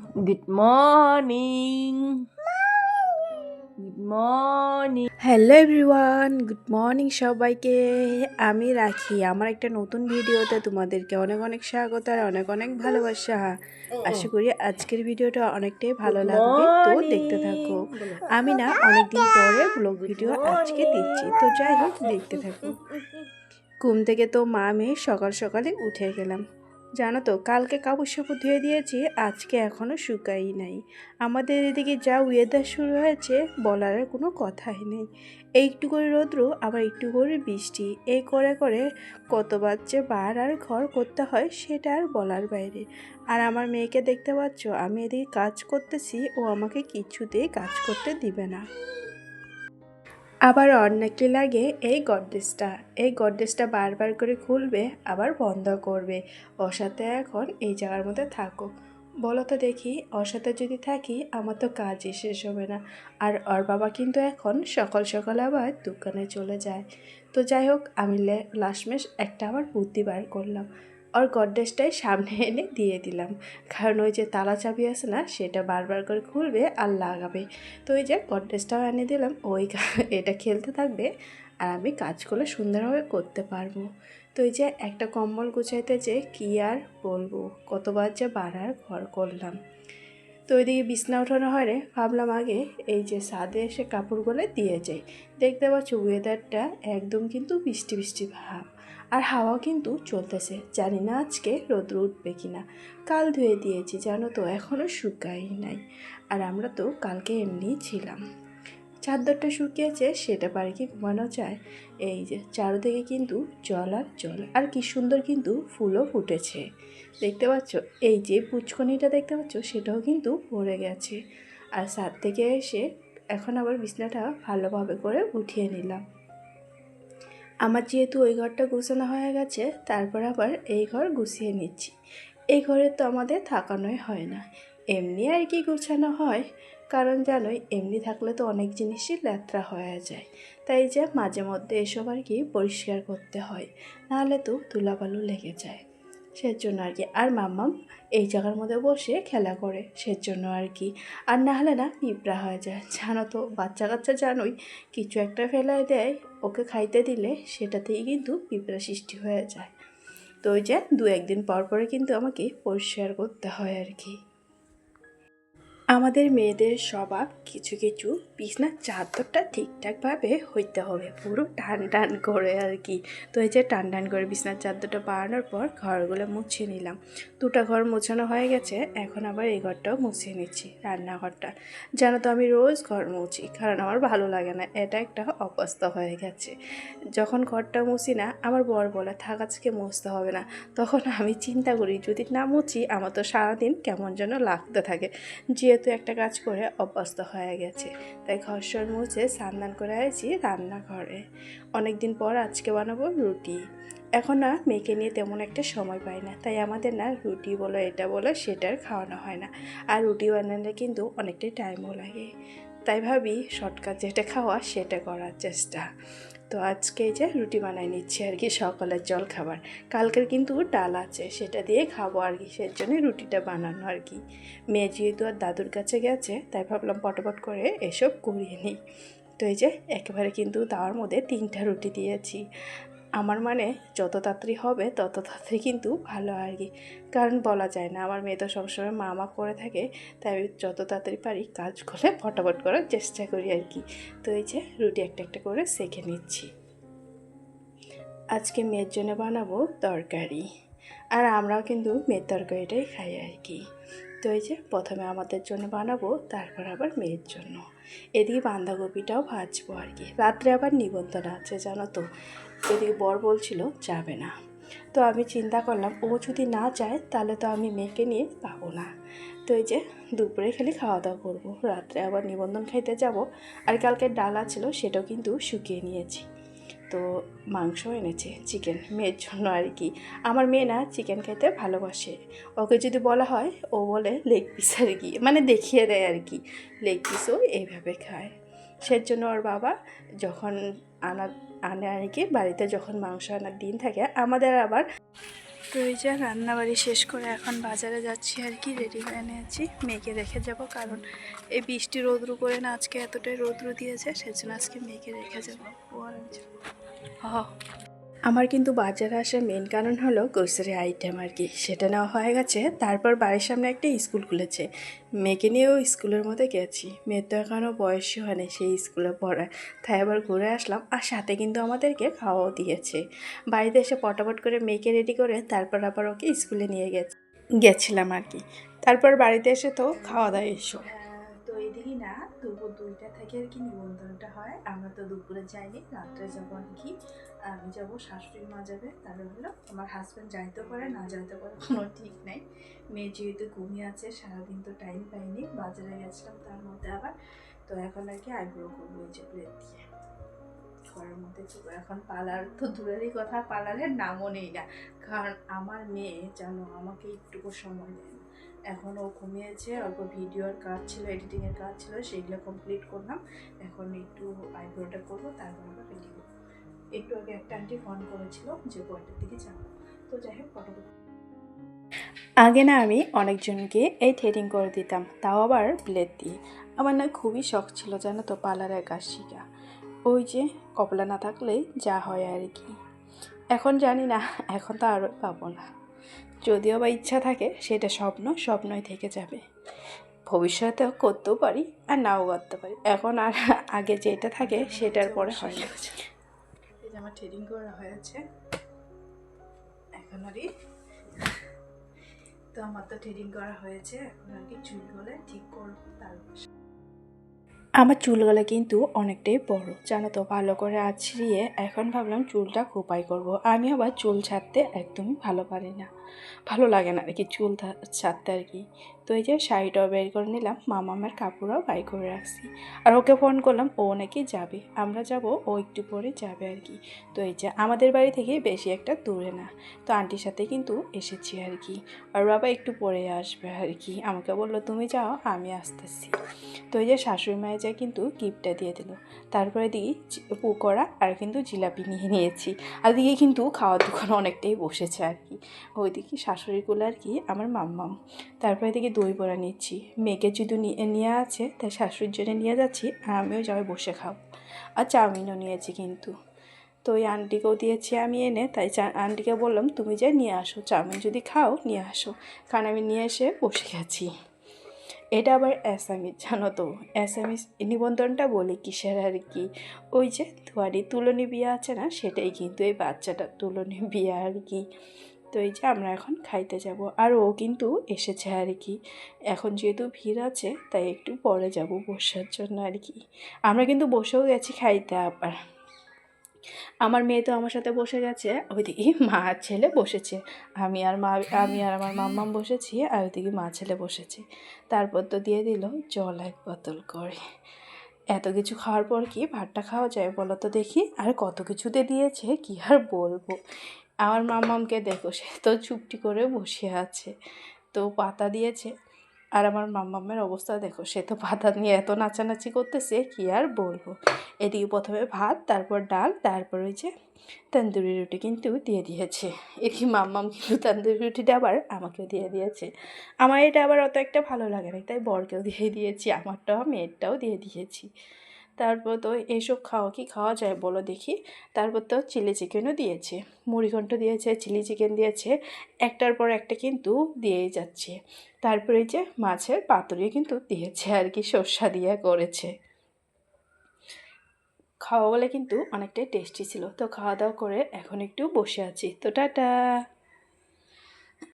Good morning. Good morning. Hello everyone, good morning সবাইকে। আমি রাখি আমার একটা নতুন ভিডিওতে তোমাদেরকে অনেক অনেক স্বাগত আর অনেক অনেক ভালোবাসা। আশা করি আজকের ভিডিওটা অনেকটাই ভালো Good লাগবে, তো দেখতে থাকো। morning. আমি না অনেকদিন পরে ব্লগ Good ভিডিও আজকে দিচ্ছি, morning. তো যাই হোক দেখতে থাকো। ঘুম থেকে তো মা মেয়ে সকাল সকালে উঠে গেলাম। জানো তো, কালকে কাপড় সাপড় ধুয়ে দিয়েছি, আজকে এখনও শুকাই নাই। আমাদের এদিকে যা ওয়েদার শুরু হয়েছে বলার আর কোনো কথাই নেই। একটু করে রৌদ্র, আবার একটু করে বৃষ্টি, এই করে করে কতবার যে বার আর ঘর করতে হয় সেটা আর বলার বাইরে। আর আমার মেয়েকে দেখতে পাচ্ছ, আমি এদিকে কাজ করতেছি, ও আমাকে কিছুতেই কাজ করতে দিবে না। আবার অনেকটি লাগে এই গডরেজটা বারবার করে খুলবে আবার বন্ধ করবে। ওর সাথে এখন এই জায়গার মধ্যে থাকো, বলো তো দেখি, ওর সাথে যদি থাকি আমার তো কাজই শেষ হবে না। আর ওর বাবা কিন্তু এখন সকাল সকাল আবার দোকানে চলে যায়। তো যাই হোক, আমি লাস্টমেশ একটা আবার বুদ্ধি বার করলাম, ওর গডরেজটাই সামনে এনে দিয়ে দিলাম। কারণ ওই যে তালা চাবি আছে না, সেটা বারবার করে খুলবে আর লাগাবে। তো ওই যে গডরেজটাও এনে দিলাম, ওই এটা খেলতে থাকবে আর আমি কাজগুলো সুন্দরভাবে করতে পারবো। তো এই যে একটা কম্বল গুছাইতে যে কী আর বলবো, কতবার যে বাড়ার ঘর করলাম। তো ওইদিকে বিছনা ওঠানো হয় রে, ভাবলাম আগে এই যে ছাদে এসে কাপড়গুলো দিয়ে যাই। দেখতে পাচ্ছ ওয়েদারটা একদম কিন্তু বৃষ্টি বৃষ্টি ভাব, আর হাওয়া কিন্তু চলতেছে। জানি না আজকে রোদ্র উঠবে কিনা। কাল ধুয়ে দিয়েছি জানো তো, এখনও শুকাই নাই। আর আমরা তো কালকে এমনিই ছিলাম। চাদরটা শুকিয়েছে, সেটা পারে কি ঘুমানো যায়? এই যে চারদিকে কিন্তু জল আর জল, আর কি সুন্দর কিন্তু ফুলও ফুটেছে। দেখতে পাচ্ছ, এই যে পুচকনিটা দেখতে পাচ্ছ, সেটাও কিন্তু পড়ে গেছে। আর ছাদ থেকে এসে এখন আবার বিছনাটা ভালোভাবে করে উঠিয়ে নিলাম। আমার যেহেতু ওই ঘরটা গুছানো হয়ে গেছে, তারপর আবার এই ঘর গুছিয়ে নিচ্ছি। এই ঘরে তো আমাদের থাকানোই হয় না, এমনি আর কি গুছানো হয়। কারণ জানোই, এমনি থাকলে তো অনেক জিনিসই ল্যাত্রা হয়ে যায়। তাই যে মাঝে মধ্যে এসব আর কি পরিষ্কার করতে হয়, নাহলে তো ধুলাবালু লেগে যায়। সেজন্য আর কি। আর মাম্মাম এই জায়গার মধ্যে বসে খেলা করে, সেজন্য আর কি। আর না হলে না পিঁপড়া হয়ে যায়, জানো তো বাচ্চা কাচ্চা জানোই, কিছু একটা ফেলায় দেয়, ওকে খাইতে দিলে সেটাতেই কিন্তু পিঁপড়া সৃষ্টি হয়ে যায়। তো ওই যে দু একদিন পর পরে কিন্তু আমাকে পরিষ্কার করতে হয় আর কি। আমাদের মেয়েদের স্বভাব কিছু কিছু, বিছনার চাদরটা ঠিকঠাকভাবে হইতে হবে, পুরো টান টান করে আর কি। তো এই যে টান টান করে বিছনার চাদরটা বানানোর পর ঘরগুলো মুছিয়ে নিলাম। দুটো ঘর মোছানো হয়ে গেছে, এখন আবার এই ঘরটাও মুছিয়ে নিচ্ছি, রান্নাঘরটা। জানো তো, আমি রোজ ঘর মুছি, কারণ আমার ভালো লাগে না, এটা একটা অবস্থা হয়ে গেছে। যখন ঘরটা মুছি না, আমার বর বলে থাক আজকে মুছতে হবে না। তখন আমি চিন্তা করি, যদি না মুছি আমার তো সারাদিন কেমন যেন লাগতে থাকে। যেহেতু একটা কাজ করে অভ্যস্ত হয়ে গেছে, তাই ঘর মুছে স্নান করে আসি রান্নাঘরে। অনেক দিন পর আজকে বানাবো রুটি। এখন না মেয়েকে নিয়ে তেমন একটা সময় পাই না, তাই আমাদের না রুটি বলো এটা বলো সেটার খাওয়ানো হয় না। আর রুটি বানালে কিন্তু অনেকটাই টাইমও লাগে, তাই ভাবি শর্টকাট যেটা খাওয়া সেটা করার চেষ্টা। তো আজকে এই যে রুটি বানাই নিচ্ছি আর কি, সকালের জল খাবার। কালকের কিন্তু ডাল আছে, সেটা দিয়ে খাবো আর কি, সেজন্যই রুটিটা বানানো আর কি। মেয়ে যেহেতু আর দাদুর কাছে গেছে, তাই ভাবলাম পটপট করে এসব করিয়ে নিই। তো এই যে একেবারে কিন্তু তাওয়ার মধ্যে 3টা রুটি দিয়েছি। আমার মানে যত তাড়াতাড়ি হবে তত তাড়াতাড়ি কিন্তু ভালো আর কি। কারণ বলা যায় না, আমার মেয়ে তো সবসময় মা করে থাকে, তাই আমি যত তাড়াতাড়ি পারি কাজ করে ফটাফট করার চেষ্টা করি আর কি। তো এই যে রুটি একটা একটা করে সেঁকে নিচ্ছি। আজকে মেয়ের জন্য বানাবো তরকারি, আর আমরাও কিন্তু মেয়ের তরকারিটাই খাই আর কি। তো এই যে প্রথমে আমাদের জন্য বানাবো, তারপর আবার মেয়ের জন্য। এদিকে বাঁধাকপিটাও ভাজবো আর কি। রাত্রে আবার নিমন্ত্রণ আছে জানো তো, এদিকে বর বলছিল যাবে না। তো আমি চিন্তা করলাম, ও যদি না যায় তাহলে তো আমি মেয়েকে নিয়ে পাবো না। তো এই যে দুপুরে খালি খাওয়া দাওয়া করবো, রাত্রে আবার নিমন্ত্রণ খাইতে যাব। আর কালকে ডাল ছিল, সেটাও কিন্তু শুকিয়ে নিয়েছি। তো মাংস এনেছে, চিকেন, মেয়ের জন্য আর কি। আমার মেয়ে না চিকেন খেতে ভালোবাসে, ওকে যদি বলা হয় ও বলে লেগ পিস আর কি, মানে দেখিয়ে দেয় আর কি, লেগ পিসও এইভাবে খায়। সেজন্য ওর বাবা যখন আনে আর কি, বাড়িতে যখন মাংস আনার দিন থাকে, আমাদের আবার তো এই যে রান্নাবাড়ি শেষ করে এখন বাজারে যাচ্ছি আর কি, রেডি হয়ে নিয়েছি। মেয়েকে রেখে যাব, কারণ এই বৃষ্টি রোদ্রু করে না আজকে এতটাই রোদ্রু দিয়েছে, সেজন্য আজকে মেয়েকে রেখে যাবো। ও আর আমি যাবো। আমার কিন্তু বাজারে আসার মেন কারণ হলো গ্রোসারি আইটেম আর কি, সেটা নেওয়া হয়ে গেছে। তারপর বাড়ির সামনে একটা স্কুল খুলেছে, মেয়েকে নিয়েও স্কুলের মধ্যে গেছি। মেয়ের তো এখনও বয়সই হয়নি সেই স্কুলে পড়ায়, তাই আবার ঘুরে আসলাম। আর সাথে কিন্তু আমাদেরকে খাওয়াও দিয়েছে। বাড়িতে এসে পটাপট করে মেয়েকে রেডি করে তারপর আবার ওকে স্কুলে নিয়ে গেছিলাম আর কি। তারপর বাড়িতে এসে তো খাওয়া দাওয়া এসো। তো এইদিকে না দুপুর 2টা থেকে আর কি নিমন্ত্রণটা হয়। আমরা তো দুপুরে যাইনি, রাত্রে যাবো আর কি। আমি যাবো, শাশুড়ি মা যাবে, তারপর হলো আমার হাজব্যান্ড যাইতে পারে না যাইতে পারে কোনো ঠিক নেই। মেয়ে যেহেতু ঘুমিয়ে আছে, সারাদিন তো টাইম পাইনি, বাজারে গেছিলাম তার মধ্যে আবার। তো এখন আর কি আইব্রো করবো ওই যে প্লেট দিয়ে ঘরের মধ্যে চলবো। এখন পার্লার তো দূরেরই কথা, পার্লারের নামও নেই না, কারণ আমার মেয়ে জানো আমাকে একটুকু সময় দেয় না। এখন ও ঘুমিয়েছে, অল্প ভিডিওর কাজ ছিল, এডিটিংয়ের কাজ ছিল, সেইগুলো কমপ্লিট করলাম। এখন একটু আইব্রোটা করবো, তারপর আবার রেডি করবো। একটু আগে একটা আন্টি ফোন করেছিল যে কয়টার দিকে যাবো, তো যাই হোক ফটোটা। আগে না আমি অনেকজনকে এই থ্রেডিং করে দিতাম, তাও আবার ব্লেড দিয়ে। আমার না খুবই শখ ছিল জানো তো পার্লারের কাজ শিখা। ওই যে কপলা না থাকলেই যা হয় আর কি। এখন জানি না, এখন তো আরও পাবো না। যদিও বা ইচ্ছা থাকে, সেটা স্বপ্নই থেকে যাবে। ভবিষ্যতেও করতেও পারি আর নাও করতে পারি। এখন আর আগে যেটা থাকে সেটার পরে হয় না। এই যে আমার থ্রেডিং করা হয়েছে এখন আর তো আমার তো থ্রেডিং করা হয়েছে, এখন আর কি চুলগুলো ঠিক করবো। তারপর আমার চুলগুলো কিন্তু অনেকটাই বড় জানো তো, ভালো করে আছড়িয়ে এখন ভাবলাম চুলটা খোপাই করব। আমি আবার চুল ছাড়তে একদমই ভালো পারি না, ভালো লাগে না আর কি চুল ছাড়তে আর কি। তো এই যে শাড়িটাও বের করে নিলাম, মামামের কাপড়ও বাই করে রাখছি। আর ওকে ফোন করলাম, ও নাকি যাবে, আমরা যাব, ও একটু পরে যাবে আর কি। তো এই যে আমাদের বাড়ি থেকে বেশি একটা দূরে না, তো আন্টির সাথে কিন্তু এসেছি আর কি। আর বাবা একটু পরে আসবে আর কি, আমাকে বললো তুমি যাও আমি আসতেছি। তো এই যে শাশুড়ি মায়ের যা কিন্তু গিফটটা দিয়ে দিল। তারপরে দিকে পকোড়া আর কিন্তু জিলাপি নিয়ে নিয়েছি। আর দিকে কিন্তু খাওয়ার দোকান অনেকটাই বসেছে আর কি। ওইদিকে শাশুড়িগুলো আর কি আমার মাম্মাম। তারপরে দিকে দই বড়া নিচ্ছি, মেয়েকে যদি নিয়ে আছে তাই শাশুড়ির জন্য নিয়ে যাচ্ছি, আর আমিও যাই বসে খাবো। আর চাউমিনও নিয়েছি কিন্তু। তো ওই আন্টিকেও দিয়েছি আমি এনে, তাই আন্টিকে বললাম তুমি যে নিয়ে আসো, চাউমিন যদি খাও নিয়ে আসো, কারণ আমি নিয়ে এসে বসে গেছি। এটা আবার অ্যাসামিস জানো তো, অ্যাসামিস নিবন্ধনটা বলি কিসের আর কি, ওই যে দুয়ারি তুলনী বিয়া আছে না, সেটাই কিন্তু এই বাচ্চাটার তুলনী বিয়া আর কি। তো এই যে আমরা এখন খাইতে যাব, আর ও কিন্তু এসেছে আর কি। এখন যেহেতু ভিড় আছে তাই একটু পরে যাব বসার জন্য আর কি। আমরা কিন্তু বসেও গেছি খাইতে আবার। আমার মেয়ে তো আমার সাথে বসে গেছে, ওইদিকে মা আর ছেলে বসেছে। আমি আর আমার মাম্মাম বসেছি, আর ওইদিকে মা ছেলে বসেছে। তারপর তো দিয়ে দিল জল 1 বোতল করে। এত কিছু খাওয়ার পর কি ভাতটা খাওয়া যায় বলো তো দেখি? আর কত কিছুতে দিয়েছে কি আর বলবো। আমার মাম্মামকে দেখো, সে তো চুপটি করে বসে আছে, তো পাতা দিয়েছে। আর আমার মাম্মামের অবস্থা দেখো, সে তো পাতা নিয়ে এত নাচানাচি করতেছে কি আর বলবো। এদিকে প্রথমে ভাত, তারপর ডাল, তারপর ওই যে তন্দুরি রুটি কিন্তু দিয়ে দিয়েছে। এদিকে মাম্মাম কিন্তু তন্দুরি রুটিটা আবার আমাকেও দিয়ে দিয়েছে। আমার এটা আবার অত একটা ভালো লাগে না, তাই বরকেও দিয়ে দিয়েছি, আমারটাও মেয়েরটাও দিয়ে দিয়েছি। তারপর তো এইসব খাওয়া যায় বলো দেখি। তারপর তো চিলি চিকেনও দিয়েছে, মুড়িঘণ্ট দিয়েছে, চিলি চিকেন দিয়েছে, একটার পর একটা কিন্তু দিয়েই যাচ্ছে। তারপরে এই যে মাছের পাতুরি কিন্তু দিয়েছে আর কি, সর্ষা দিয়ে করেছে। খাওয়া বলে কিন্তু অনেকটাই টেস্টি ছিল। তো খাওয়া দাওয়া করে এখন একটু বসে আছি, তো টাটা।